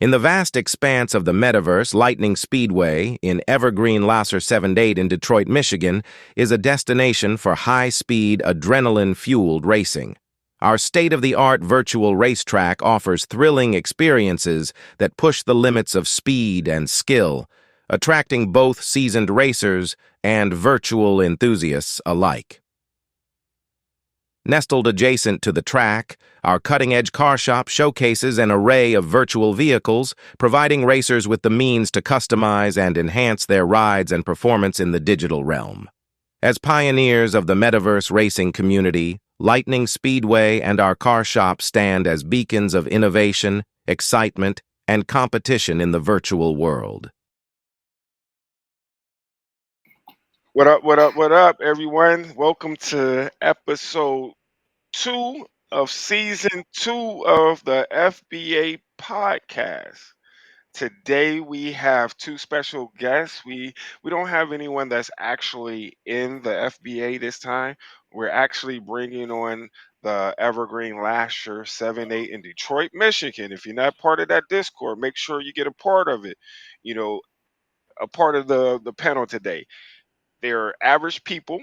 In the vast expanse of the metaverse, Lightning Speedway in Evergreen Lahser 78 in Detroit, Michigan, is a destination for high-speed, adrenaline-fueled racing. Our state-of-the-art virtual racetrack offers thrilling experiences that push the limits of speed and skill, attracting both seasoned racers and virtual enthusiasts alike. Nestled adjacent to the track, our cutting-edge car shop showcases an array of virtual vehicles, providing racers with the means to customize and enhance their rides and performance in the digital realm. As pioneers of the metaverse racing community, Lightning Speedway and our car shop stand as beacons of innovation, excitement, and competition in the virtual world. What up, what up, what up, everyone? Welcome to episode 2 of season 2 of the FBA podcast. Today we have two special guests. We don't have anyone that's actually in the FBA this time. We're actually bringing on the Evergreen Lahser 7-8 in Detroit, Michigan. If you're not part of that Discord, make sure you get a part of it. You know, a part of the panel today. They're average people.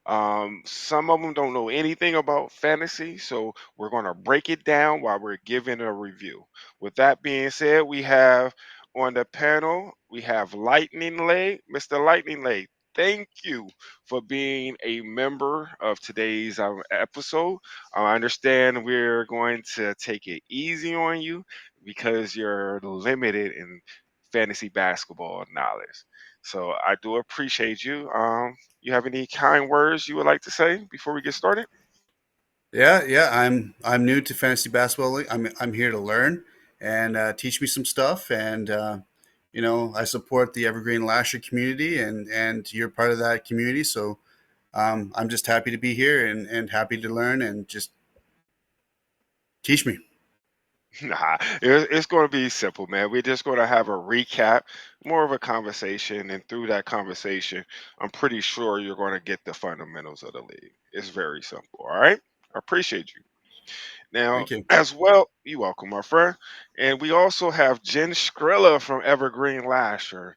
Some of them don't know anything about fantasy, so we're going to break it down while we're giving a review. With that being said, we have on the panel, we have Lightning Leg. Mr. Lightning Leg, thank you for being a member of today's episode. I understand we're going to take it easy on you because you're limited in fantasy basketball knowledge. So I do appreciate you. You have any kind words you would like to say before we get started? Yeah. I'm new to fantasy basketball. I'm here to learn and teach me some stuff. And I support the Evergreen Lahser community, and you're part of that community. So I'm just happy to be here and happy to learn and just teach me. Nah, it's going to be simple, man. We're just going to have a recap, more of a conversation, and through that conversation, I'm pretty sure you're going to get the fundamentals of the league. It's very simple. All right. I appreciate you. Now, Thank you. as well, you're welcome, my friend. And we also have Jen Skrilla from Evergreen Lahser.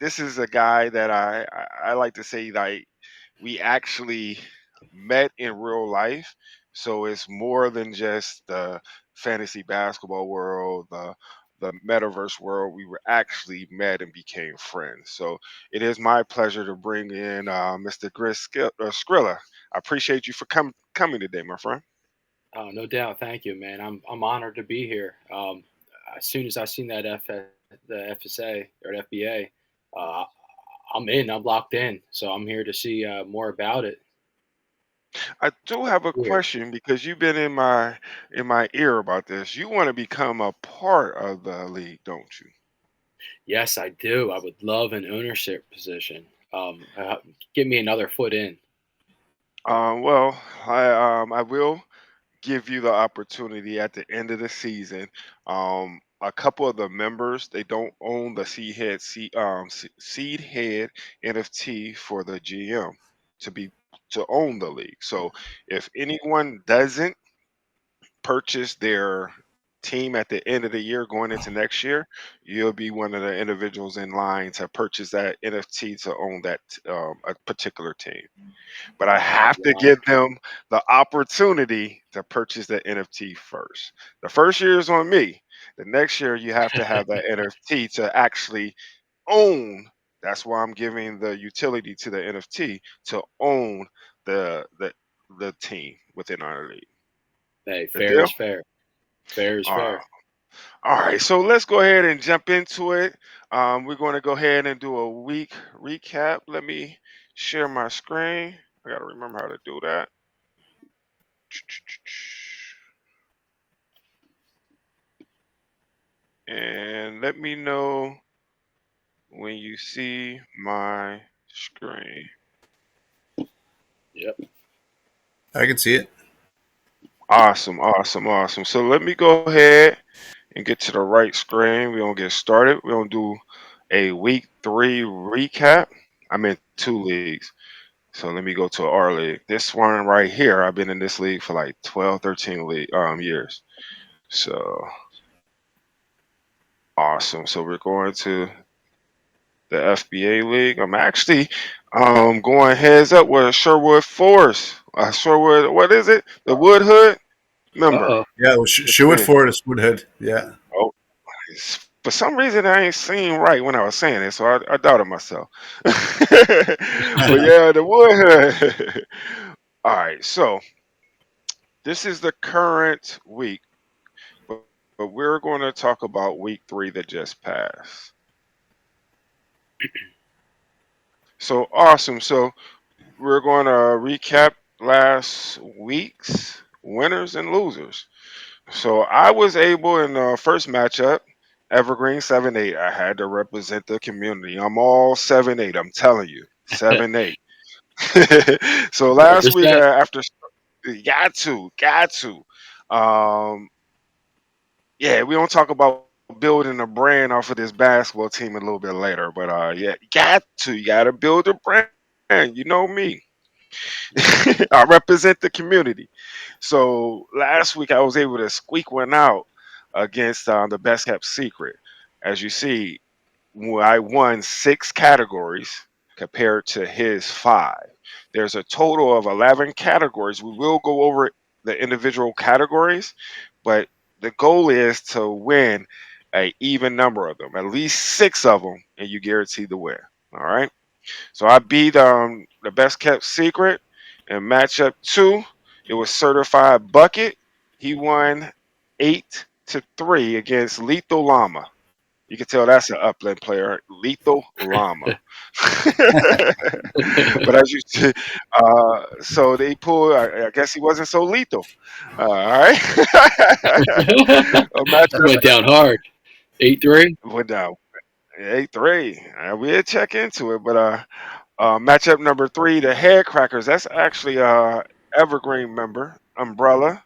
This is a guy that I like to say like we actually met in real life. So it's more than just the fantasy basketball world, the metaverse world. We were actually met and became friends. So it is my pleasure to bring in Mr. Skrilla. I appreciate you for coming today, my friend. Oh, no doubt. Thank you, man. I'm honored to be here. As soon as I seen that the FSA or FBA, uh, I'm in. I'm locked in. So I'm here to see more about it. I do have a Here. question because you've been in my ear about this. You want to become a part of the league, don't you? Yes, I do. I would love an ownership position. Give me another foot in. Well, I will give you the opportunity at the end of the season. A couple of the members they don't own the seed head NFT for the GM to be to own the league. So if anyone doesn't purchase their team at the end of the year going into next year, you'll be one of the individuals in line to purchase that NFT to own that a particular team. But I Oh, have to wow. give them the opportunity to purchase the NFT first. The first year is on me. The next year you have to have that NFT to actually own. That's why I'm giving the utility to the NFT to own the the the team within our league. Hey, Good fair deal? is fair. Fair is All fair. right. All right, so let's go ahead and jump into it. We're going to go ahead and do a week recap. Let me share my screen. I got to remember how to do that. And let me know when you see my screen. Yep. I can see it. Awesome, awesome, awesome. So let me go ahead and get to the right screen. We're going to get started. We're going to do a week 3 recap. I'm in 2 leagues. So let me go to our league. This one right here, I've been in this league for like 12, 13 years. So Awesome. So we're going to the FBA League. I'm actually going heads up with Sherwood Forest. Sherwood, what is it? The Wood Hood member. Uh-oh. Yeah, well, Let's Sherwood see. Forest, Woodhead. Yeah. Oh, for some reason I ain't seen right when I was saying it, so I doubted myself. But yeah, the Wood Hood. All right, so this is the current week, but we're going to talk about week 3 that just passed. So awesome. So we're going to recap last week's winners and losers. So I was able in the first matchup, Evergreen 7-8. I had to represent the community. I'm all 7-8. I'm telling you, 7-8. So last week Represent. after got to. Um, yeah, we don't talk about building a brand off of this basketball team a little bit later, but yeah, you got to build a brand. You know me. I represent the community. So last week I was able to squeak one out against the best kept secret. As you see, I won 6 categories compared to his 5. There's a total of 11 categories. We will go over the individual categories, but the goal is to win a even number of them, at least 6 of them, and you guarantee the win. All right. So I beat the best kept secret in matchup 2. It was certified bucket. He won 8-3 against Lethal Llama. You can tell that's an upland player, Lethal Llama. But as you see, so they pulled. I guess he wasn't so lethal. All right. A That matchup went down hard. 8-3. went down 8-3. We'll check into it, but matchup number 3, the Head Crackers. That's actually Evergreen member, Umbrella,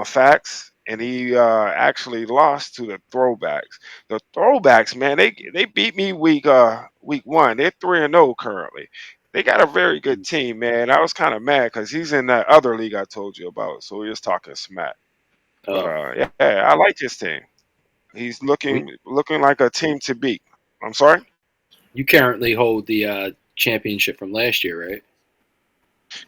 Facts, and he actually lost to the Throwbacks. The Throwbacks, man, they beat me week 1. They're 3-0 currently. They got a very good team, man. I was kind of mad because he's in that other league I told you about, so we was talking smack. But Oh, yeah, I like his team. He's we, looking like a team to beat. I'm sorry. you currently hold the championship from last year, right?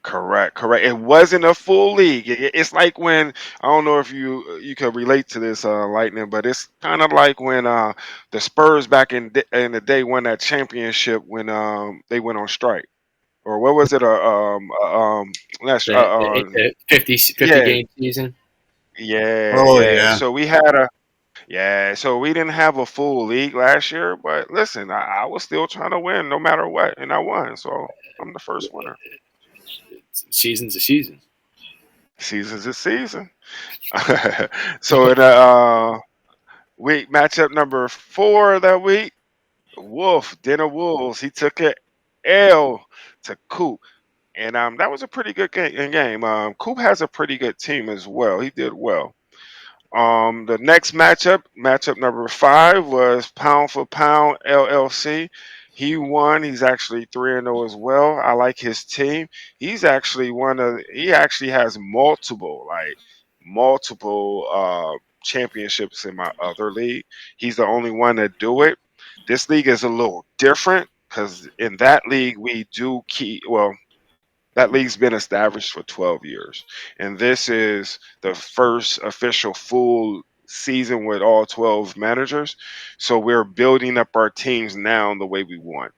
Correct, correct. It wasn't a full league. It's like when I don't know if you can relate to this, Lightning, but it's kind of like when the Spurs back in the day won that championship when they went on strike, or what was it? Last, The 50 yeah, game season. yeah, Oh yeah. yeah. So we had a yeah. So we didn't have a full league last year, but listen, I was still trying to win no matter what, and I won. So I'm the first winner. Season's a season. Season's a season. So in week matchup number 4 that week, Wolf Dinner Wolves. He took a L to Coop, and that was a pretty good game. Coop has a pretty good team as well. He did well. The next matchup number 5 was Pound for Pound LLC. He won. He's actually 3-0 as well. I like his team. He actually has multiple championships in my other league. He's the only one that do it. This league is a little different because in that league we do keep that league's been established for 12 years. And this is the first official full season with all 12 managers. So we're building up our teams now the way we want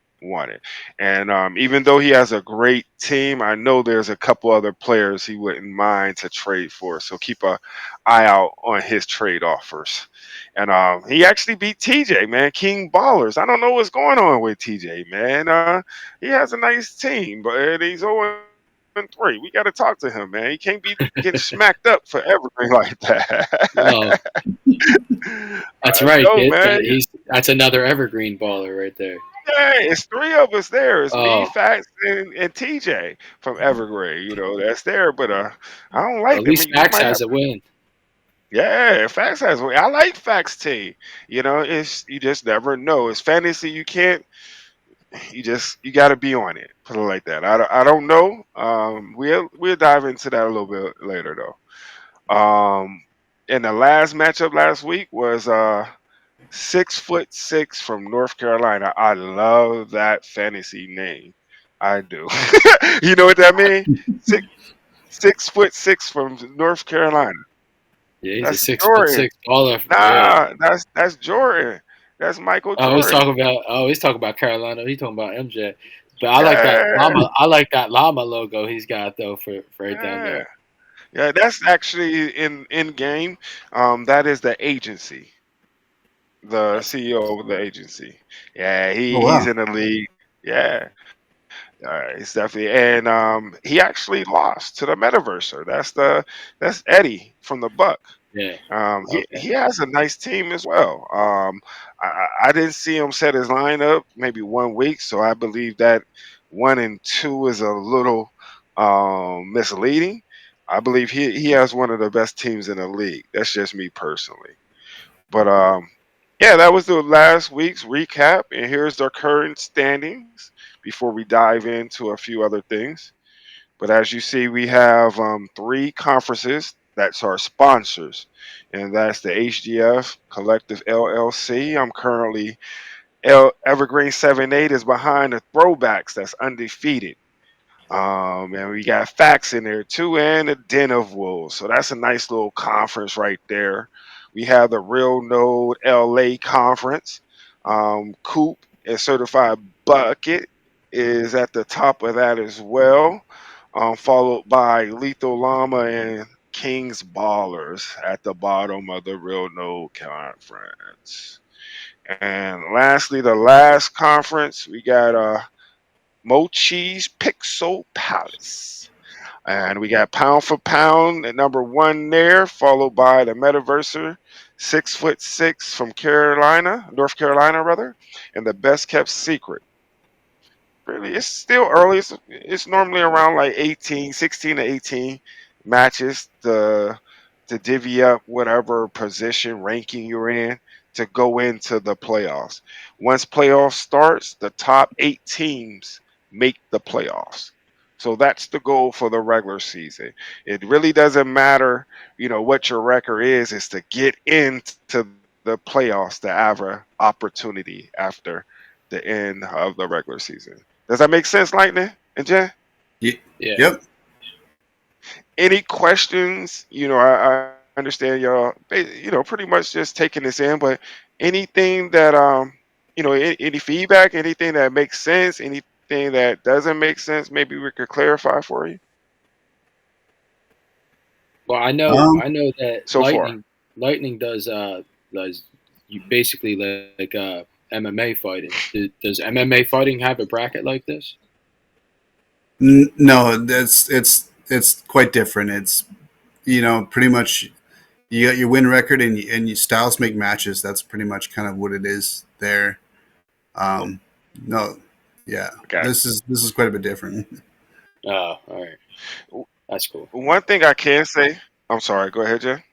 it. And even though he has a great team, I know there's a couple other players he wouldn't mind to trade for. So keep a eye out on his trade offers. And he actually beat TJ, man, King Ballers. I don't know what's going on with TJ, man. He has a nice team, but he's 0-3. We got to talk to him, man. He can't be getting smacked up for everything like Oh, that. that's I right, know, kid. man. That's another evergreen baller right there. Yeah, it's 3 of us there. It's me, Oh, Fats, and TJ from Evergreen. That's there, but I don't well, like at him. least We Max might has have. a win. Yeah, Fax has. I like Fax team. It's you just never know. It's fantasy. You can't. You got to be on it. Put it like that. I don't know. We'll dive into that a little bit later though. And the last matchup last week was 6'6" from North Carolina. I love that fantasy name. I do. You know what that means? 6'6" from North Carolina. Yeah, he's a That's six foot Jordan. six baller. Yeah. Nah, that's Jordan. That's Michael Jordan. He's talking about Carolina. He's talking about MJ. But I like that Yeah, llama. I like that llama logo he's got though for right down yeah, there. yeah. That's actually in game. That is the agency, the That's CEO of the agency. Yeah, Oh he's wow. in the league. Yeah, he's definitely, and he actually lost to the metaverser. That's Eddie from the Buck. yeah. He Okay. he has a nice team as well. I didn't see him set his lineup maybe 1 week, so I believe that 1 and 2 is a little misleading. I believe he has one of the best teams in the league. That's just me personally. But yeah, that was the last week's recap, and here's our current standings before we dive into a few other things. But as you see, we have three conferences that's our sponsors, and that's the HGF Collective LLC. I'm currently Evergreen 7-8 is behind the throwbacks that's undefeated. And we got facts in there too, and a den of wolves. So that's a nice little conference right there. We have the Real Node LA conference. Coop and Certified Bucket is at the top of that as well, followed by Lethal Llama and King's Ballers at the bottom of the Real Node conference. And lastly, the last conference, we got Mochi's Pixel Palace. And we got pound for pound at number one there, followed by the Metaverser, 6'6" from Carolina, North Carolina rather, and the best kept secret. Really, it's still early. It's normally around like 18, 16 to 18 matches to divvy up whatever position ranking you're in to go into the playoffs. Once playoffs starts, the top 8 teams make the playoffs. So that's the goal for the regular season. It really doesn't matter, what your record is to get into the playoffs to have an opportunity after the end of the regular season. Does that make sense, Lightning and Jay? Yeah. Yep. Any questions? I understand y'all, pretty much just taking this in, but anything that any feedback, anything that makes sense, anything that doesn't make sense, maybe we could clarify for you Well, I know Um. I know that so far. Lightning does you basically like MMA fighting. Does MMA fighting have a bracket like this? No, it's quite different. It's pretty much you got your win record and your styles make matches. That's pretty much kind of what it is there. Oh, Um, no, yeah, okay. this is quite a bit different. Oh, all right. That's cool. One thing I can say, I'm sorry, go ahead, Jay.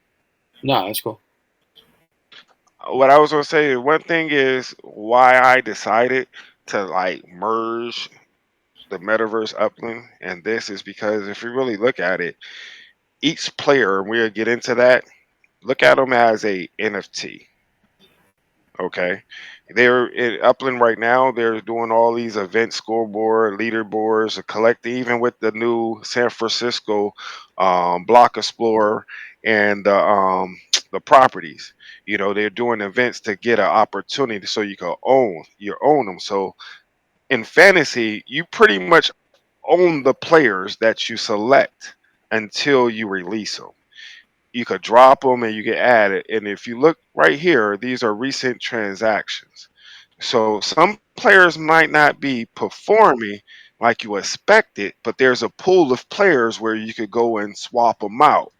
No, that's cool. What I was gonna say, one thing is why I decided to like merge the metaverse upland, and this is because if you really look at it, each player, and we'll get into that, look at them as a NFT. Okay, they're in Upland right now. They're doing all these event scoreboard, leaderboards, collecting, even with the new San Francisco Block Explorer and the properties. They're doing events to get an opportunity so you own them. So in fantasy, you pretty much own the players that you select until you release them. You could drop them and you can add it. And if you look right here, these are recent transactions. So some players might not be performing like you expected, but there's a pool of players where you could go and swap them out.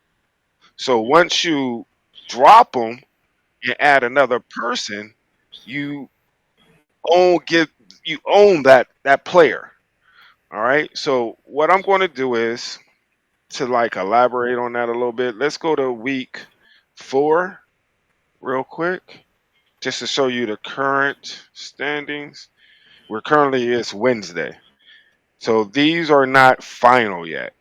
So once you drop them and add another person, you give you own that player. All right. So what I'm going to do is to like elaborate on that a little bit. Let's go to week 4 real quick, just to show you the current standings. We're currently it's Wednesday, so these are not final yet.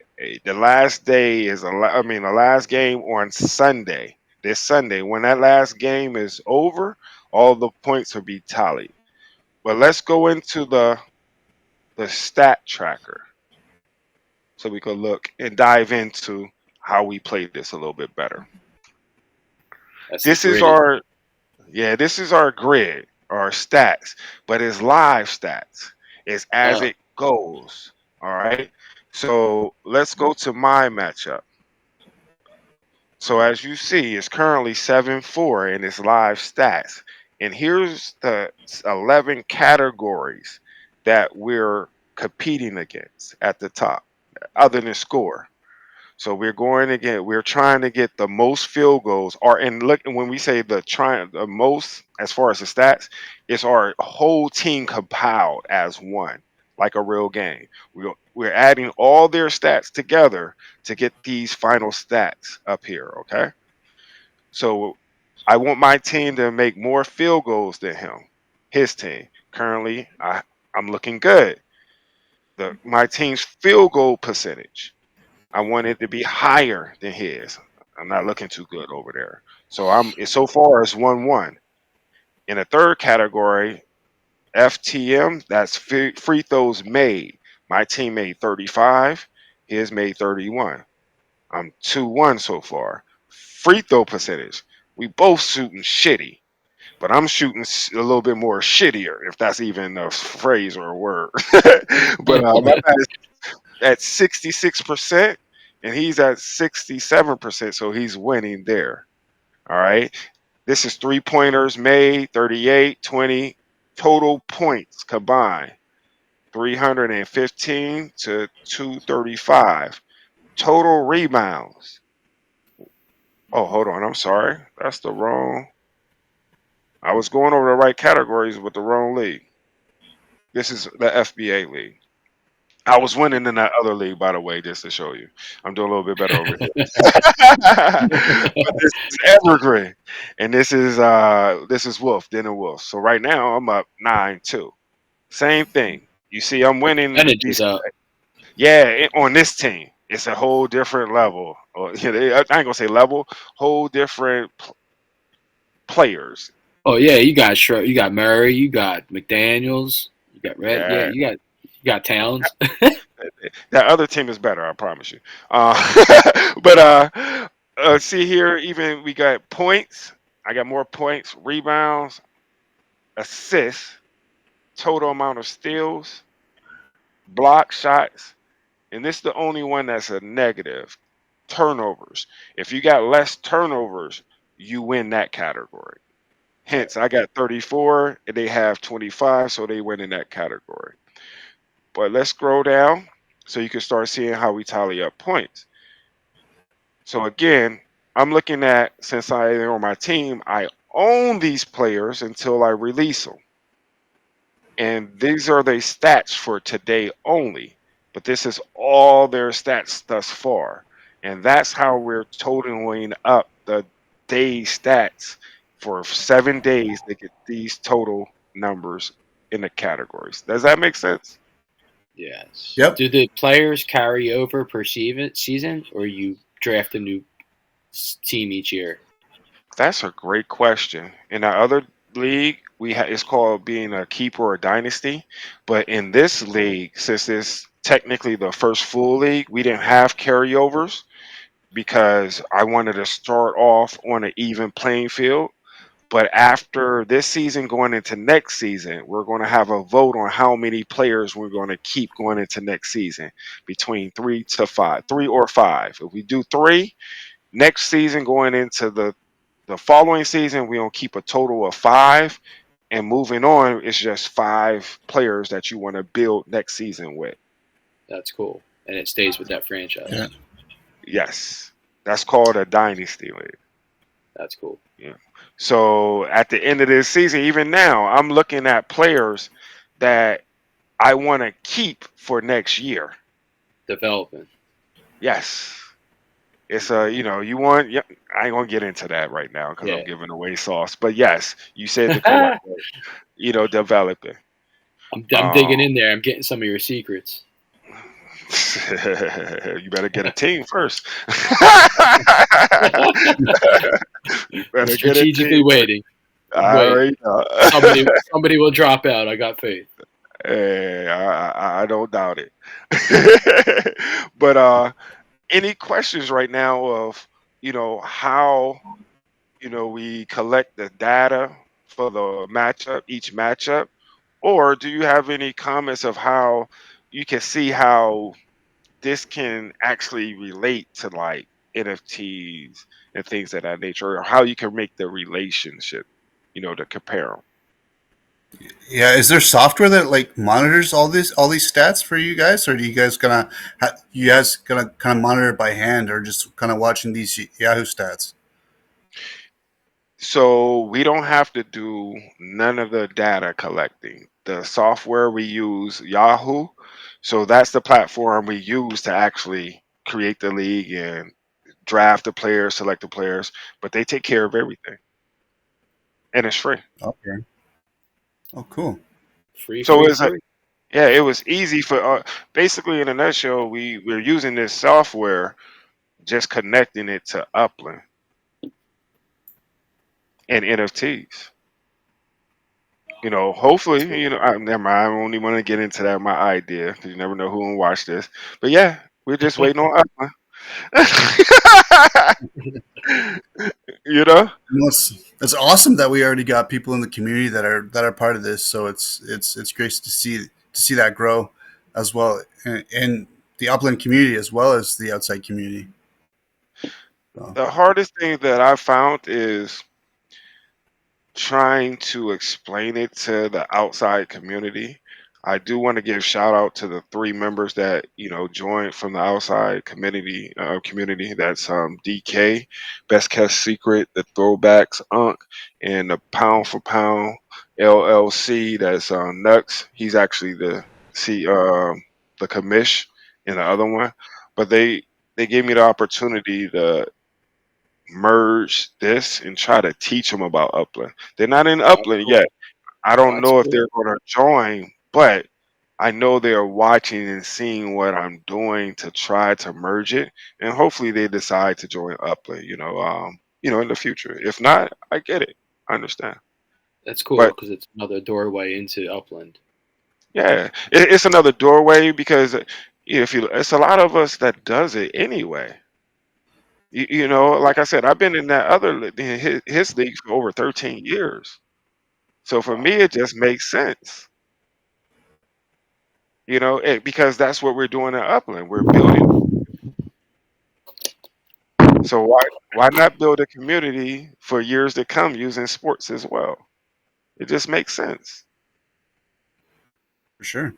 The last day is the last game on Sunday. This Sunday, when that last game is over, All the points will be tallied. But let's go into the stat tracker so we can look and dive into how we play this a little bit better. That's This the is grid. this is our grid, our stats, but it's live stats. It's as it goes. All right. So let's go to my matchup. So as you see, it's currently 7-4 in its live stats. And here's the 11 categories that we're competing against at the top, other than score. So we're trying to get the most field goals, or and look, when we say the most as far as the stats, it's our whole team compiled as one, like a real game. We're adding all their stats together to get these final stats up here, okay? So I want my team to make more field goals than his team. Currently, I'm looking good. My team's field goal percentage, I want it to be higher than his. I'm not looking too good over there. So so far it's 1-1. In the third category, FTM, that's free throws made. My team made 35, his made 31. I'm 2-1 so far. Free throw percentage, we both shooting shitty, but I'm shooting a little bit more shittier, if that's even a phrase or a word. But my guy is at 66%, and he's at 67%, so he's winning there. All right. This is 3-pointers made, 38, 20. Total points combined, 315 to 235. Total rebounds. Oh, hold on. I'm sorry. That's the wrong. I was going over the right categories with the wrong league. This is the FBA league. I was winning in that other league, by the way, just to show you. I'm doing a little bit better over here. But this is Evergreen, and this is Wolf, Den and Wolf. So right now I'm up 9-2. Same thing. You see, I'm winning Percentage these. is up. Yeah, on this team, it's a whole different level. I ain't gonna say level, whole different players. Oh yeah, you got Murray, you got McDaniels, you got Red. Yeah, Yeah, you got Towns. that other team is better, I promise you. But see here, even we got points. I got more points, rebounds, assists, total amount of steals, block shots, and this is the only one that's a negative. Turnovers. If you got less turnovers, you win that category. Hence, I got 34 and they have 25, so they win in that category. But let's scroll down so you can start seeing how we tally up points. So again, I'm looking at, since they're on my team, I own these players until I release them. And these are their stats for today only. But this is all their stats thus far. And that's how we're totaling up the day stats for 7 days to get these total numbers in the categories. Does that make sense? Yes. Yep. Do the players carry over per season, or you draft a new team each year? That's a great question. In our other league, it's called being a keeper or dynasty. But in this league, since it's technically the first full league, we didn't have carryovers because I wanted to start off on an even playing field. But after this season going into next season, we're going to have a vote on how many players we're going to keep going into next season, between 3 or 5. If we do 3, next season going into the following season, we're going to keep a total of 5. And moving on, it's just 5 players that you want to build next season with. That's cool. And it stays with that franchise. Yeah. Yes. That's called a dynasty league. That's cool. Yeah. So at the end of this season, even now, I'm looking at players that I want to keep for next year. Development. Yes. It's you want. Yeah, I ain't gonna get into that right now because Yeah. I'm giving away sauce. But yes, you said the correct word. Developing. I'm digging in there. I'm getting some of your secrets. You better get a team first. You better Strategically get a team. waiting. I Wait, already know. somebody will drop out. I got faith. Hey, I don't doubt it. But any questions right now of how we collect the data for the matchup, each matchup, or do you have any comments of how you can see how this can actually relate to like NFTs and things of that nature, or how you can make the relationship, to compare them? Yeah, is there software that like monitors all these stats for you guys, or do you guys gonna kind of monitor it by hand, or just kind of watching these Yahoo stats? So we don't have to do none of the data collecting. The software we use, Yahoo, so that's the platform we use to actually create the league and draft the players, select the players, but they take care of everything and it's free. Okay. Oh, cool. Free, So free, it's like, free. yeah, it was easy for basically in a nutshell, we're using this software, just connecting it to Upland and NFTs. That's Hopefully, cool. never mind, I don't even want to get into that, my idea, because you never know who will watch this. But yeah, we're just waiting on Upland. you know? It's awesome that we already got people in the community that are part of this. So it's great to see that grow as well in the upland community as well as the outside community. So, The hardest thing that I found is trying to explain it to the outside community. I do want to give shout out to the three members that joined from the outside community. That's DK, Best Kept Secret, the Throwbacks Unk, and the Pound for Pound LLC. That's Nux. He's actually the commish in the other one, but they gave me the opportunity to merge this and try to teach them about Upland. They're not in That's Upland cool. yet. I don't That's know if cool. they're going to join, but I know they're watching and seeing what I'm doing to try to merge it, and hopefully they decide to join Upland. In the future. If not, I get it. I understand. That's cool But because it's another doorway into Upland. yeah, it's another doorway because it's a lot of us that does it anyway. Like I said, I've been in that in his league for over 13 years. So for me, Wow. it just makes sense, because that's what we're doing in Upland. We're building. So why not build a community for years to come using sports as well? It just makes sense. for sure.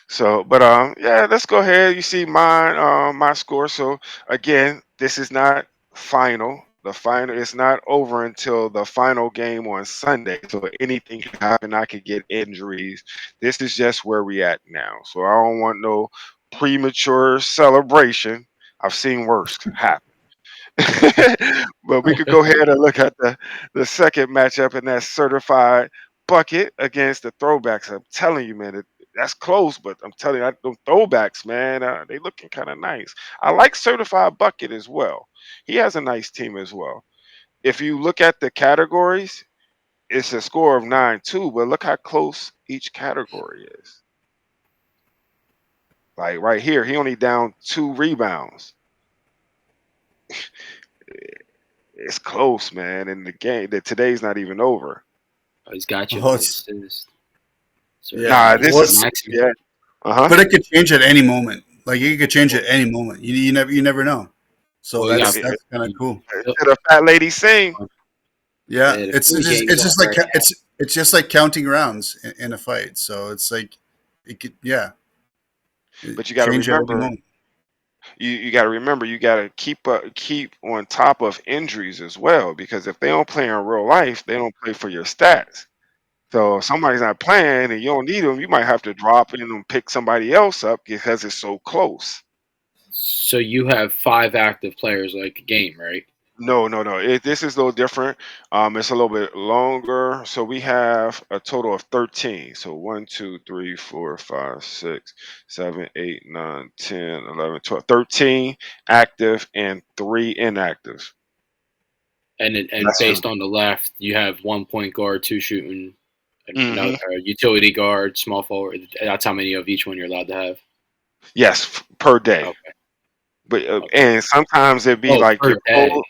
So, but yeah, let's go ahead. You see my score. So again, this is not final. The final is not over until the final game on Sunday. So anything can happen. I could get injuries. This is just where we at now. So I don't want no premature celebration. I've seen worse happen. But we could go ahead and look at the second matchup, and that's Certified Bucket against the Throwbacks. I'm telling you, man, that's close, but I'm telling you, them Throwbacks, man, they looking kind of nice. I like Certified Bucket as well. He has a nice team as well. If you look at the categories, it's a score of 9-2, but look how close each category is. Like right here, he only down 2 rebounds. It's close, man. And the game that today's not even over. Oh, he's got you Oh, on the it's assist. yeah. Nah, Certified this Well, is maximum. yeah. Uh-huh. but it could change at any moment. Like it could change at any moment. You never know. So Well, you got that's It, that's kind of cool. to the fat lady sing. Yeah, the it's free it's just, game's it's on just like right now. it's just like counting rounds in a fight. So it's like it could it But you got to change at any remember, moment. you got to keep on top of injuries as well, because if they don't play in real life, they don't play for your stats. So if somebody's not playing and you don't need them, you might have to drop in and pick somebody else up because it's so close. So you have 5 active players like a game, right? No, no, no. This is a little different. It's a little bit longer. So we have a total of 13. So 1, 2, 3, 4, 5, 6, 7, 8, 9, 10, 11, 12, 13 active and 3 inactive. And That's true. based on the left, you have 1 point guard, 2 shooting, Hmm. another utility guard, small forward. That's how many of each one you're allowed to have. Yes, per day. Okay. But Okay. and sometimes it'd be Oh, like per your day. full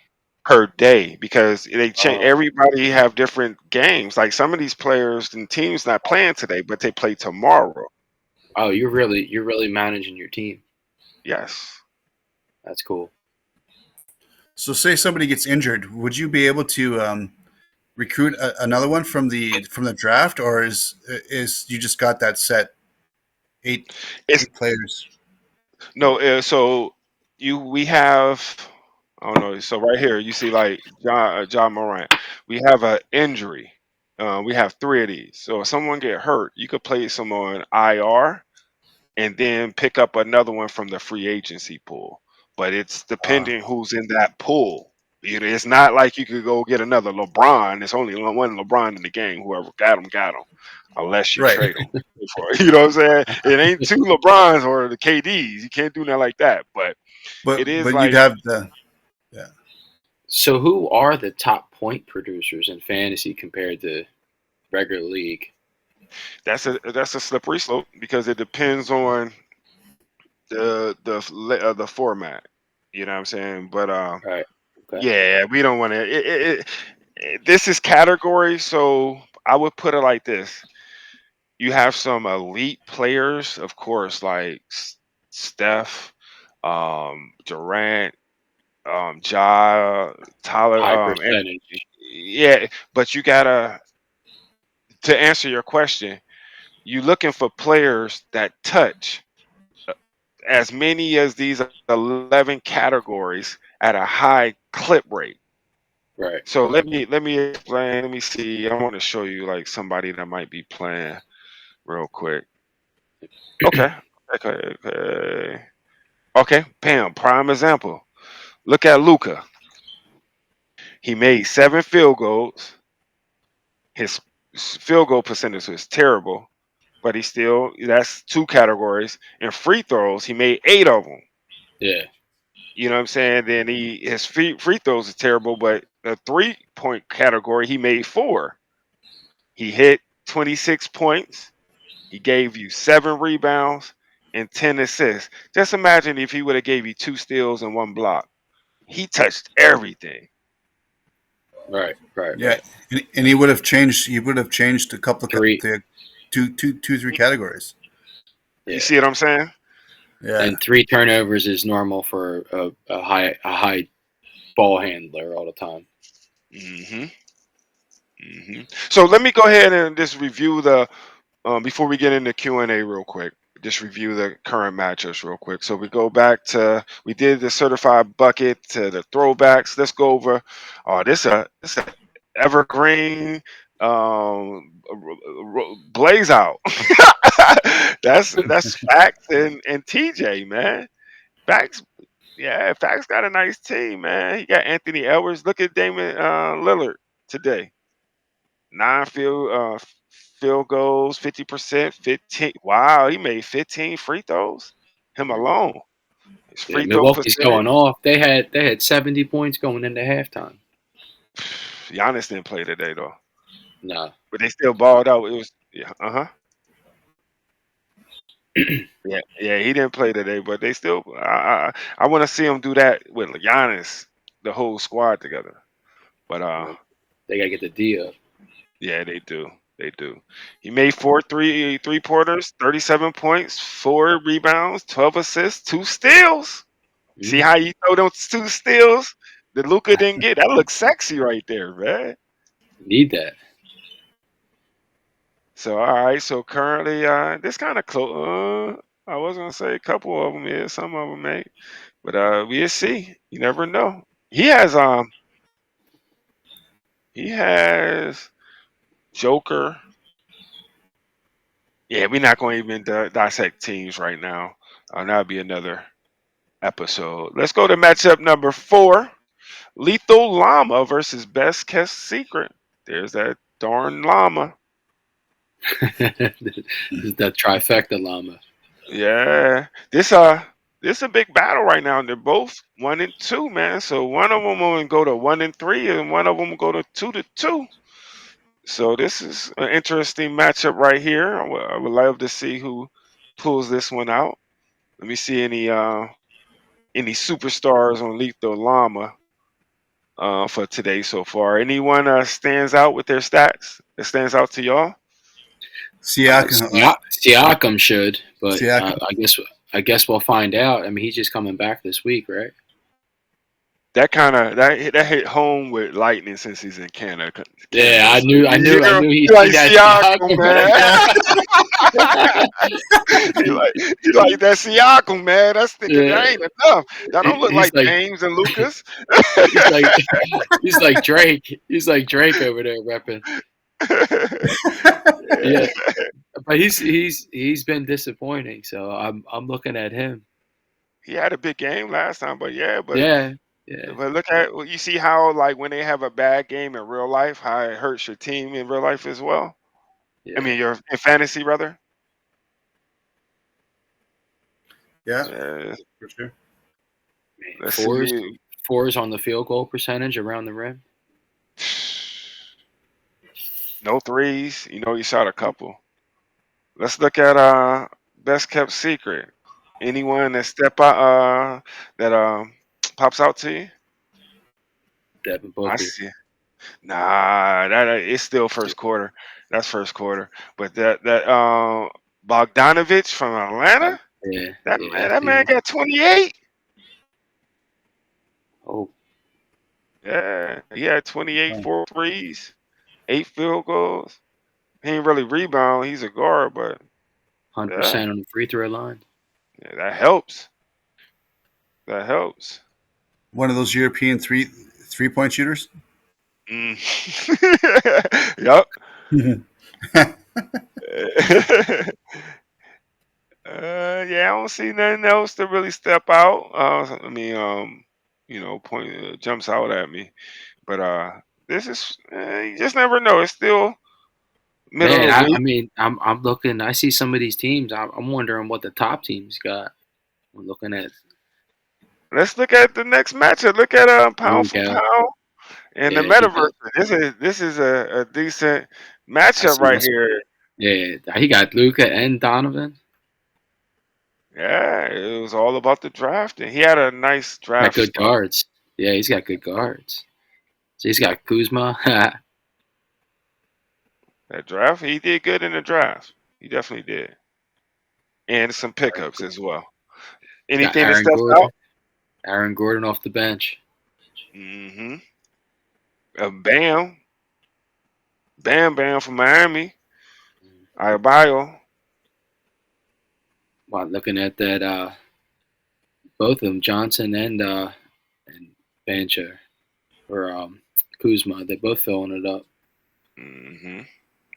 per day because they change. Oh, Everybody have different games. Like some of these players and teams not playing today, but they play tomorrow. oh, you're really managing your team. Yes. That's cool. So, say somebody gets injured, would you be able to recruit another one from the draft, or is you just got that set eight It's eight players? no. So we have. I don't know. So right here, you see like John Morant. We have an injury. We have three of these. So if someone get hurt, you could place them on IR and then pick up another one from the free agency pool. But it's Uh, depending who's in that pool. It's not like you could go get another LeBron. It's only one LeBron in the game. Whoever got him, unless you right, trade him. You know what I'm saying? It ain't two LeBrons or the KDs. You can't do nothing like that. But it is but you'd like have the yeah. So, who are the top point producers in fantasy compared to regular league? that's a slippery slope because it depends on the format. You know what I'm saying? But Right. Okay. yeah, we don't want to. This is category, so I would put it like this: you have some elite players, of course, like Steph, Durant, Ja, Tyler. High And percentage. yeah, but you gotta to answer your question. You looking for players that touch as many as these 11 categories at a high clip rate. Right. So let me explain. Let me see. I want to show you like somebody that might be playing real quick. Okay. Okay. Okay. Okay. Bam. Prime example. Look at Luca. He made 7 field goals. His field goal percentage was terrible, but that's two categories. And free throws, he made 8 of them. Yeah. You know what I'm saying? Then his free throws are terrible, but the 3 point category, he made 4. He hit 26 points. He gave you 7 rebounds and 10 assists. Just imagine if he would have gave you 2 steals and 1 block. He touched everything. Right. Right. Yeah, Right. and he would have changed. He would have changed a couple of Three. the three categories. You Yeah. see what I'm saying? Yeah, And 3 turnovers is normal for a high ball handler all the time. Hmm. So let me go ahead and just review before we get into Q&A real quick. Just review the current matchups real quick. So we did the certified bucket to the throwbacks. Let's go over. This a evergreen blaze out. That's Facts and TJ, man. Facts, yeah, Facts got a nice team, man. He got Anthony Edwards. Look at Damon Lillard today. 9 field goals, 50%, 15. Wow, he made 15 free throws. Him alone. His Yeah. free throw Milwaukee's percentage. going off. They had 70 points going into halftime. Giannis didn't play today though, No. but they still balled out. It was yeah, yeah. He didn't play today, but they still. I want to see him do that with Giannis, the whole squad together. But They gotta get the D up. yeah, they do. They do. He made 4 3 pointers, 37 points, 4 rebounds, 12 assists, 2 steals. See Mm. how you throw those 2 steals that Luca didn't get? That looks sexy right there, man. Need that. So all right, so currently this kind of close. I was gonna say a couple of them is, some of them may, but we'll see. You never know. He has Joker. Yeah, we're not going to even dissect teams right now. That'll be another episode. Let's go to matchup number 4. Lethal Llama versus Best Kept Secret. There's that darn llama. The trifecta llama. Yeah. This this is a big battle right now. They're both 1-2, man. So one of them will go to 1-3, and one of them will go to 2-2. So this is an interesting matchup right here. I would love to see who pulls this one out. Let me see any superstars on Lethal Llama for today so far. Anyone stands out with their stats that stands out to y'all? Siakam. Siakam should, but Siakam. I guess we'll find out. I mean, he's just coming back this week, right? That kind of that hit home with Lightning since he's in Canada. Yeah, I So knew he's like that Siakam, Siakam. man. you like that Siakam, man. That's thinking that ain't enough. That don't look He's like James and Lucas. he's like Drake. He's like Drake over there repping. Yeah, but he's been disappointing. So I'm looking at him. He had a big game last time, but yeah. But look at you see how like when they have a bad game in real life, how it hurts your team in real life as well. Yeah. I mean, you're in fantasy, rather. Yeah, Yeah. for sure. Let's Fours on the field goal percentage around the rim. No threes. You shot a couple. Let's look at best kept secret. Anyone that step out that pops out to you? Devin Booker. I see. Nah, that it's still first quarter. That's first quarter. But that Bogdanovich from Atlanta, that man got 28. Oh. Yeah, he had 28, 4 threes, 8 field goals. He ain't really rebound. He's a guard, but 100% on the free throw line. Yeah, that helps. That helps. One of those European three-point shooters. Yup. Yeah, I don't see nothing else to really step out. Point jumps out at me. But this is you just never know. It's still middle of the week. I mean, I'm looking. I see some of these teams. I'm wondering what the top teams got. I'm looking at. Let's look at the next matchup. Look at pound for pound and the metaverse. This is a decent matchup right here. Yeah, he got Luka and Donovan. Yeah, it was all about the drafting. He had a nice draft. Got good guards. Yeah, he's got good guards. So he's got Kuzma. That draft, he did good in the draft. He definitely did. And some pickups as well. Anything that steps out? Aaron Gordon off the bench. Mm-hmm. Bam from Miami. Adebayo. Wow, looking at that, both of them, Johnson and Bancher or Kuzma, they're both filling it up. Mm-hmm.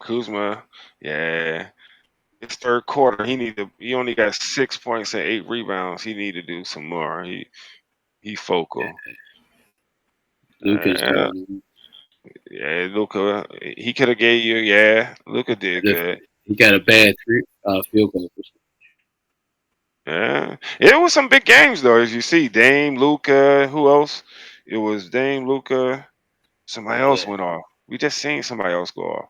Kuzma, yeah. It's third quarter. He only got 6 points and 8 rebounds. He need to do some more. He focal. Luka's doing. Yeah, Luka. He could have gave you. Yeah, Luka did good. He got a bad field goal. Yeah, it was some big games though. As you see, Dame, Luka. Who else? It was Dame, Luka. Somebody else went off. We just seen somebody else go off.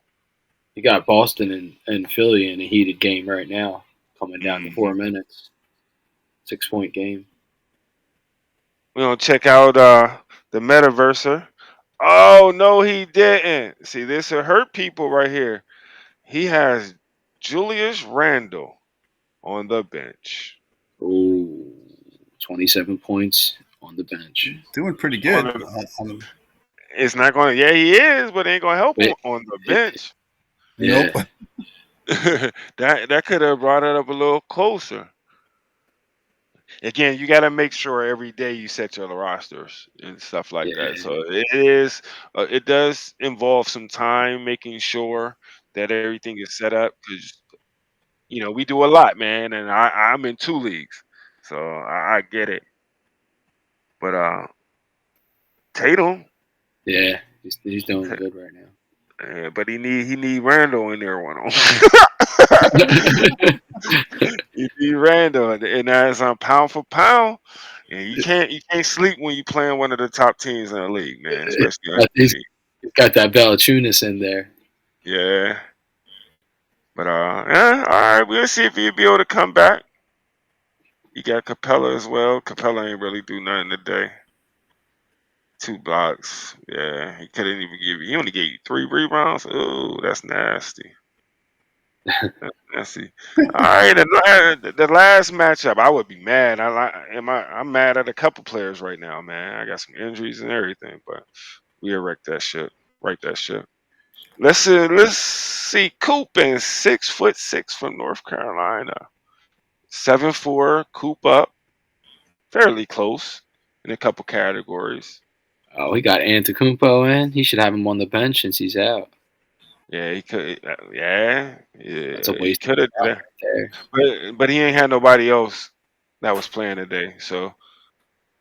You got Boston and Philly in a heated game right now, coming down to 4 minutes. 6-point game. We're gonna check out the metaverser. Oh no, he didn't. See, this will hurt people right here. He has Julius Randle on the bench. Oh, 27 points on the bench. Doing pretty good. It's not going to. Yeah, he is, but it ain't going to help him on the bench. Nope. that could have brought it up a little closer. Again, you got to make sure every day you set your rosters and stuff like that. So it does involve some time making sure that everything is set up because we do a lot, man, and I'm in 2 leagues, so I get it. But Tatum, yeah, he's doing good right now. But he need Randall in there one on. You Randall, and that's pound for pound. And you can't sleep when you playing one of the top teams in the league, man. Especially He's undefeated. got that Valachunas in there. Yeah, but yeah, all right. We'll see if he'll be able to come back. You got Capella as well. Capella ain't really do nothing today. 2 blocks. Yeah, he couldn't even give you. He only gave you 3 rebounds. Oh, that's nasty. That's nasty. All right, the last matchup, I would be mad. I'm mad at a couple players right now, man. I got some injuries and everything, but we erect that shit. Right that shit. Let's see. Coop and 6'6" from North Carolina. 7'4", Coop up, fairly close in a couple categories. Oh, he got Antetokounmpo in. He should have him on the bench since he's out. Yeah, he could. Yeah, That's a he waste could have of done right there. but he ain't had nobody else that was playing today. So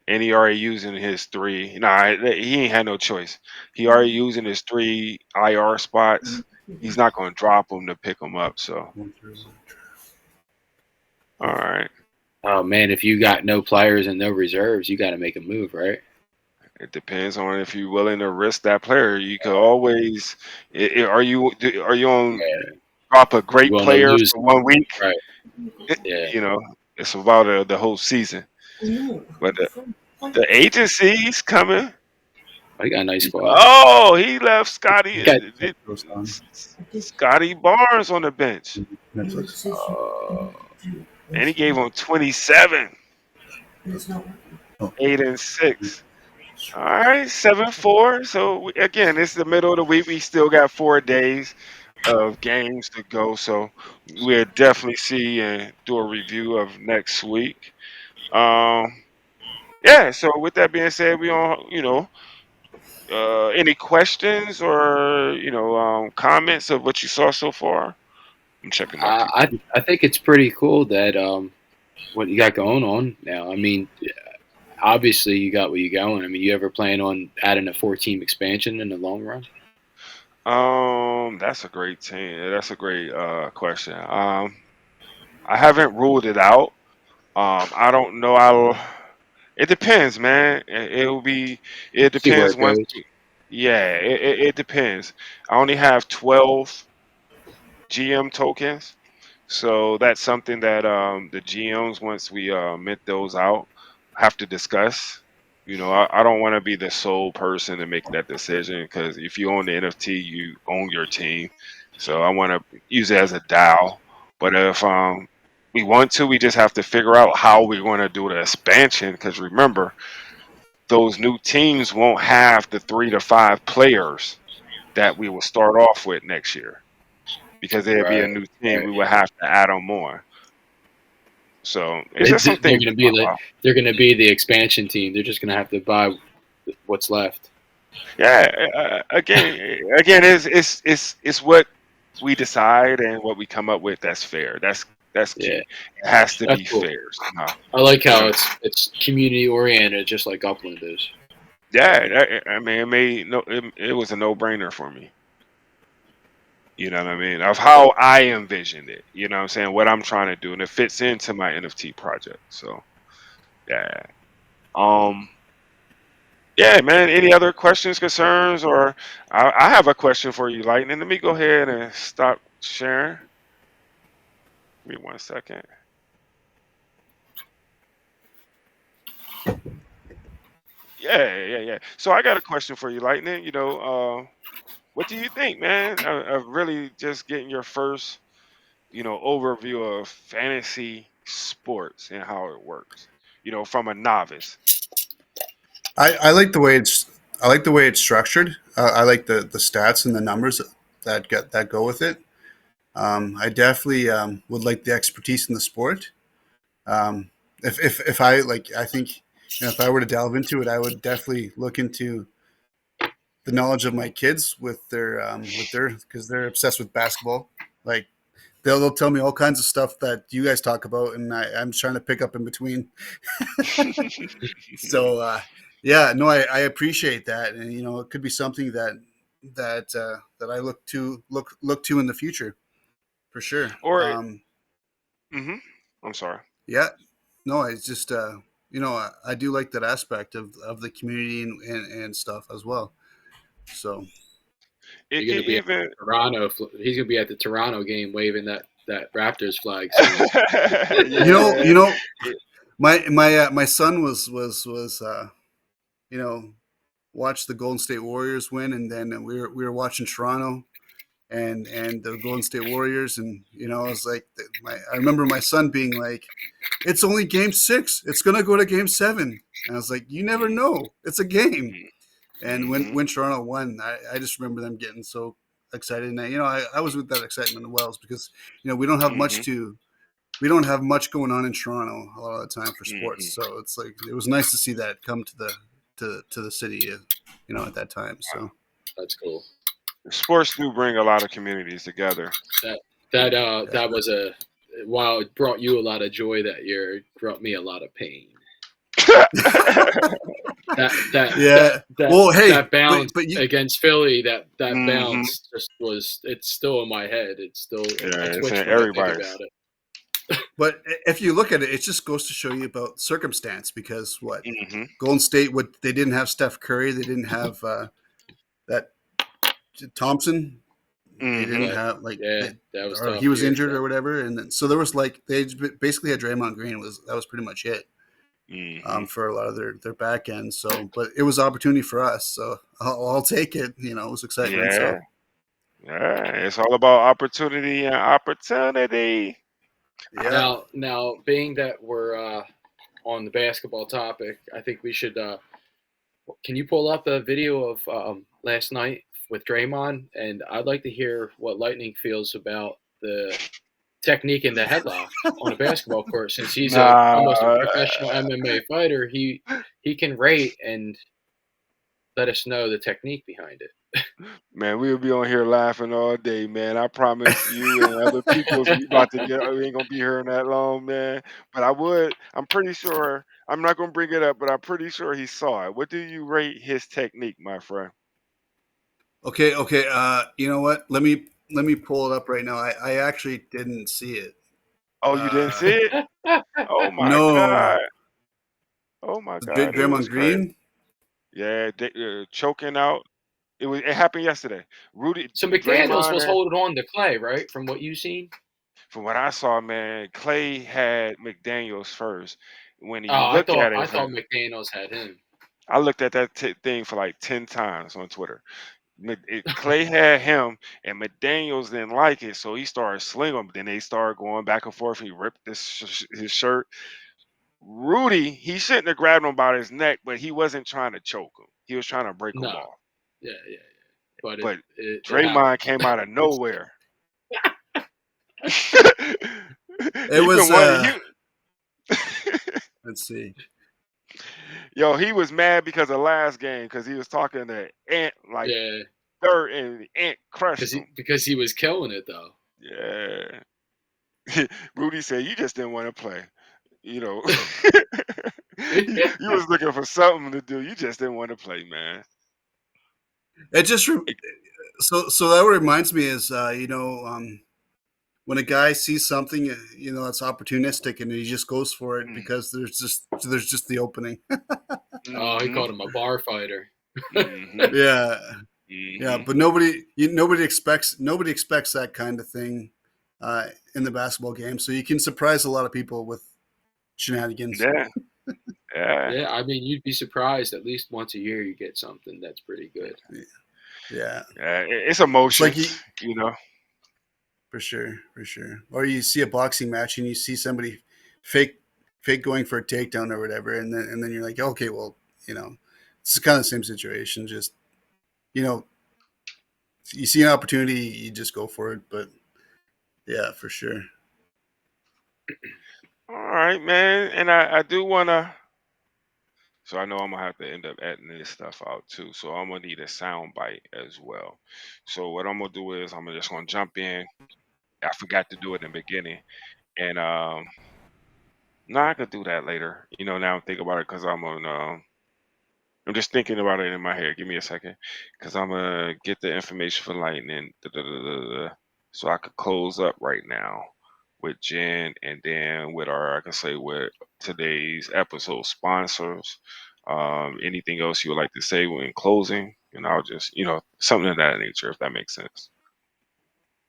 and he already using his 3. Nah, he ain't had no choice. He already using his 3 IR spots. He's not going to drop them to pick them up. So all right, Oh man, if you got no players and no reserves, you got to make a move, right? it depends on if you're willing to risk that player. You could always. Are you on Yeah, drop a you great want to player lose, for 1 week? right? Yeah, You know, it's about the whole season. But the agency's coming. oh, he got a nice squad. Oh, he left He got Scotty Barnes on the bench, uh, and he gave him 27, Oh, 8 and 6. All right, 7-4. So again, it's the middle of the week. We still got 4 days of games to go. So we'll definitely see and do a review of next week. Yeah. So with that being said, we on any questions or comments of what you saw so far? I'm checking my people. I think it's pretty cool that what you got going on now. I mean, obviously you got what you going. I mean, you ever plan on adding a 4-team expansion in the long run? That's a great team. That's a great question. I haven't ruled it out. I don't know. It depends, man. It'll be. It See where depends it once. goes. Yeah, it depends. I only have 12 GM tokens, so that's something that the GMs, once we mint those out, have to discuss. I don't want to be the sole person to make that decision because if you own the NFT, you own your team. So I want to use it as a DAO. But if we want to, we just have to figure out how we're going to do the expansion. Because remember, those new teams won't have the 3 to 5 players that we will start off with next year because there'd be a Right. new team. Right. We would have to add on more. So it's They, just they're something. going to be they're going to be the expansion team. They're just going to have to buy what's left. Yeah. Again, it's what we decide and what we come up with. That's fair. That's key. Yeah, It has to that's be cool. fair somehow. I like You how know? it's community oriented, just like Upland is. Yeah. I mean, it was a no brainer for me. You know what I mean? Of how I envisioned it. You know what I'm saying? What I'm trying to do, and it fits into my NFT project. So yeah. Um. Yeah, man. Any other questions, concerns, or I have a question for you, Lightning. Let me go ahead and stop sharing. Give me 1 second. Yeah. So I got a question for you, Lightning. What do you think, man? Of really just getting your first, overview of fantasy sports and how it works. From a novice. I like the way it's structured. I like the stats and the numbers that go with it. I definitely would like the expertise in the sport. If I like, I think if I were to delve into it, I would definitely look into the knowledge of my kids with their because they're obsessed with basketball. Like they'll tell me all kinds of stuff that you guys talk about, and I'm trying to pick up in between. So yeah, no, I appreciate that, and it could be something that I look to in the future. for sure. Or I'm sorry. Yeah, no, it's just I do like that aspect of the community and stuff as well. So It You're can gonna be at even Toronto. He's gonna be at the Toronto game waving that Raptors flag soon. you yeah. know my son was watched the Golden State Warriors win, and then we were watching Toronto and the Golden State Warriors, and I was like, I remember my son being like, "It's only game 6. It's gonna go to game 7." And I was like, "You never know. It's a game." And when Toronto won, I just remember them getting so excited, and I was with that excitement as well, because we don't have much going on in Toronto a lot of the time for sports. So it's like it was nice to see that come to the city, at that time. So That's cool. Sports do bring a lot of communities together. That was while it brought you a lot of joy that year, it brought me a lot of pain. Well, hey, that bounce but you, against Philly, that Mhm. bounce it's still in my head. I It's twitch in when I think everybody's. about it. but if you look at it, it just goes to show you about circumstance, because Golden State, they didn't have Steph Curry, they didn't have that Thompson. They didn't have that was or tough he was year injured for or them. whatever, and then so there was they basically had Draymond Green. That was pretty much it for a lot of their back end. So, but it was opportunity for us, so I'll take it. It was excitement. So Yeah, it's all about opportunity and opportunity. yeah. Now, being that we're on the basketball topic, I think we should. Can you pull up a video of last night with Draymond? And I'd like to hear what Lightning feels about the technique in the headlock on a basketball court. Since he's almost a Nah, professional MMA fighter, he can rate and let us know the technique behind it. man, we'll be on here laughing all day, man. I promise you and other people, we about to get. We ain't gonna be here that long, man. But I'm pretty sure. I'm not gonna bring it up, but I'm pretty sure he saw it. What do you rate his technique, my friend? Okay. You know what? Let me pull it up right now. I actually didn't see it. Oh, you didn't see it? Oh my No, god! Oh my god! It was Draymond crazy. Green. Yeah, choking out. It happened yesterday. So McDaniels was holding on to Clay, right? From what you've seen. From what I saw, man, Clay had McDaniels first. When you Oh, look at I it, thought McDaniels had him. I looked at that thing for like 10 times on Twitter. Clay had him, and McDaniels didn't like it, so he started slinging him. Then they started going back and forth. He ripped his shirt. Rudy, he shouldn't have grabbed him by his neck, but he wasn't trying to choke him. He was trying to break him No, off. yeah. But But it Draymond happened. came out of nowhere. It He was. been one. Let's see. Yo, he was mad because of last game because he was talking to Ant like Yeah, third, and Ant crushed him. because he was killing it though. Yeah. Rudy said, "You just didn't want to play. You know, you was looking for something to do. You just didn't want to play, man." It just so that what reminds me is when a guy sees something that's opportunistic, and he just goes for it because there's just the opening. Oh, he called him a bar fighter. Yeah. Yeah, but nobody expects that kind of thing in the basketball game. So you can surprise a lot of people with shenanigans. Yeah. Yeah, I mean, you'd be surprised. At least once a year, you get something that's pretty good. Yeah. It's emotions, It's like for sure. Or you see a boxing match and you see somebody fake going for a takedown or whatever, and then you're like, okay, well, it's kind of the same situation. Just you see an opportunity, you just go for it. But yeah, for sure. All right, man. And I do wanna. So I know I'm gonna have to end up editing this stuff out too. So I'm gonna need a sound bite as well. So what I'm gonna do is I'm just gonna jump in. I forgot to do it in the beginning, and no, I could do that later. Now I'm thinking about it because I'm just thinking about it in my head. Give me a second, because I'm gonna get the information for Lightning. so I could close up right now with Jen, and then with our, I can say, with today's episode sponsors. Anything else you would like to say in closing? And I'll just, something of that nature, if that makes sense.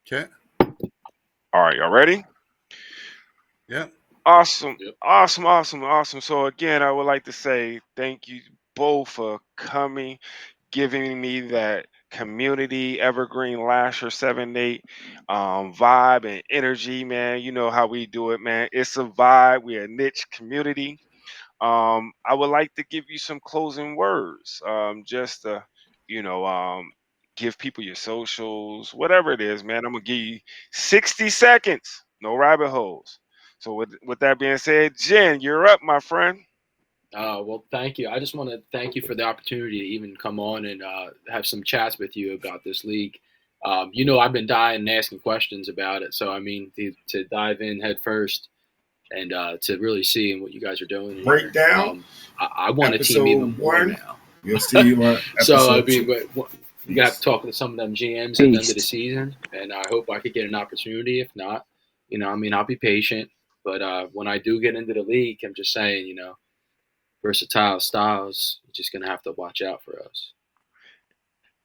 Okay. All right, y'all ready? Yeah. Awesome, Yep. awesome, awesome, awesome. So again, I would like to say thank you both for coming, giving me that community Evergreen Lahser 7-8 vibe and energy, man. You know how we do it, man. It's a vibe. We're a niche community. I would like to give you some closing words, just to, you know, give people your socials, whatever it is, man. I'm gonna give you 60 seconds, no rabbit holes. So with that being said, Jen, you're up, my friend. Well, thank you. I just want to thank you for the opportunity to even come on and have some chats with you about this league. I've been dying and asking questions about it. So, I mean, to dive in head first and to really see what you guys are doing here, Breakdown I want a team even more episode 1. now. You'll see you on So, I episode mean, 2. you got to talk to some of them GMs at the end of the season, and I hope I could get an opportunity. If not, I'll be patient. But when I do get into the league, I'm just saying, versatile styles, you're just gonna have to watch out for us.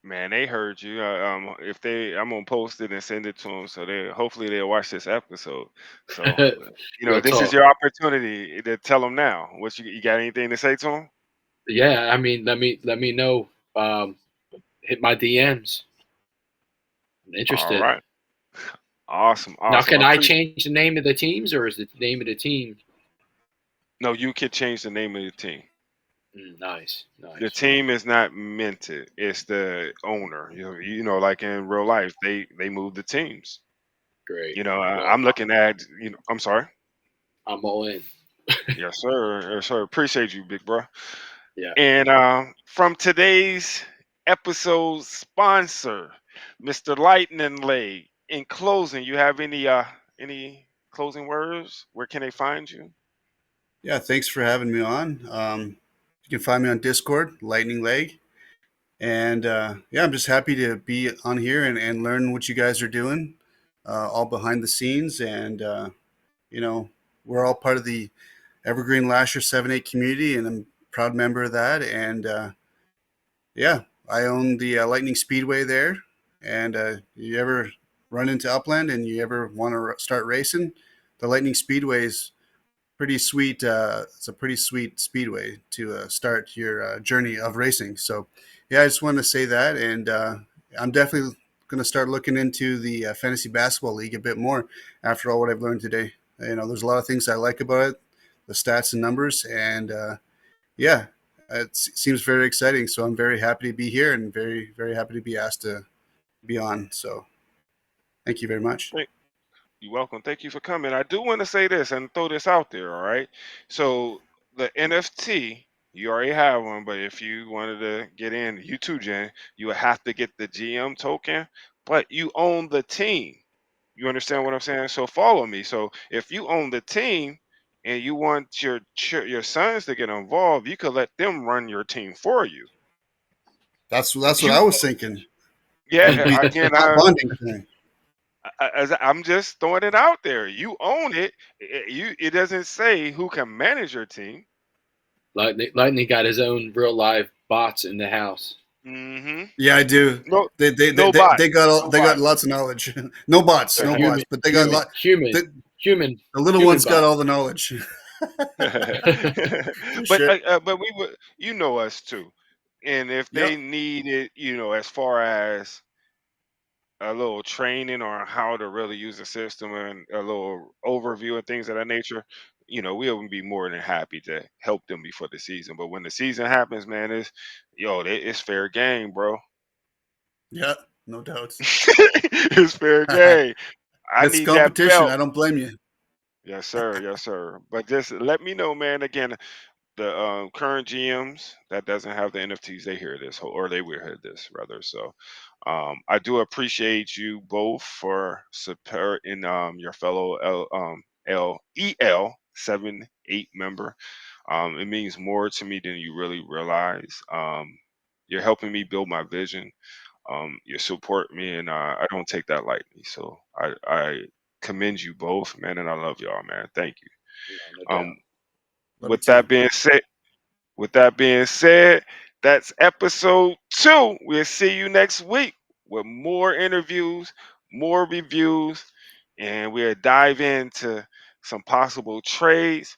Man, they heard you. I'm gonna post it and send it to them, so hopefully they'll watch this episode. So, Real this is talk. your opportunity to tell them now. What you got? Anything to say to them? Yeah, I mean, let me know. Hit my DMs. I'm All interested. right. Awesome, Now, awesome. can I change the name of the teams, or is the name of the team? No, you can change the name of the team. Nice. The team is not minted. It's the owner. Like in real life, they move the teams. Great. Well, Well, I'm looking at. I'm sorry. I'm all in. Yes, sir. Yes, sir. Appreciate you, big bro. Yeah. And from today's episode sponsor, Mr. Lightning Leg. In closing, you have any closing words? Where can they find you? Yeah. Thanks for having me on. You can find me on Discord, Lightning Leg. And yeah, I'm just happy to be on here and learn what you guys are doing, all behind the scenes. And, we're all part of the Evergreen Lahser 7-8 community, and I'm a proud member of that. And yeah, I own the Lightning Speedway there. And you ever run into Upland and you ever want to start racing, the Lightning Speedway is pretty sweet. It's a pretty sweet speedway to start your journey of racing. So, yeah, I just wanted to say that, and I'm definitely going to start looking into the fantasy basketball league a bit more after all what I've learned today. There's a lot of things I like about it, the stats and numbers, and yeah, it seems very exciting. So I'm very happy to be here and very, very happy to be asked to be on. So thank you very much. You're welcome. Thank you for coming. I do want to say this and throw this out there, all right? So the NFT, you already have one, but if you wanted to get in, you too, Jen, you would have to get the GM token, but you own the team. You understand what I'm saying? So follow me. So if you own the team and you want your sons to get involved, you could let them run your team for you. That's what You, I was thinking. It'd yeah, be again, a bonding thing. I'm just throwing it out there. You own it. It doesn't say who can manage your team. Lightning got his own real live bots in the house. Mm-hmm. Yeah, I do. No, They they, they, no they bot. they got No they got bot. lots of knowledge. No bots, no bots, but they got a lot. Human, The, the little human ones got bot. all the knowledge. For but sure. but we would, us too. And if they Yep. need it, as far as a little training on how to really use the system and a little overview and things of that nature, we would be more than happy to help them before the season. But when the season happens, man, it's fair game, bro. Yeah, no doubts. It's fair game. I It's need that competition. belt. I don't blame you. Yes, sir. Yes, sir. But just let me know, man. Again, the current GMs that doesn't have the NFTs, they hear this, or they will hear this rather. So, I do appreciate you both for supporting your fellow LEL 7-8 member. It means more to me than you really realize. You're helping me build my vision. You support me, and I don't take that lightly. So I commend you both, man, and I love y'all, man. Thank you. No doubt. Um, Love you with that too. being said, that's episode 2. We'll see you next week with more interviews, more reviews, and we'll dive into some possible trades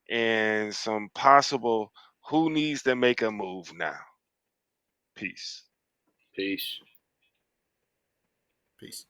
and some possible who needs to make a move now. Peace. Peace. Peace.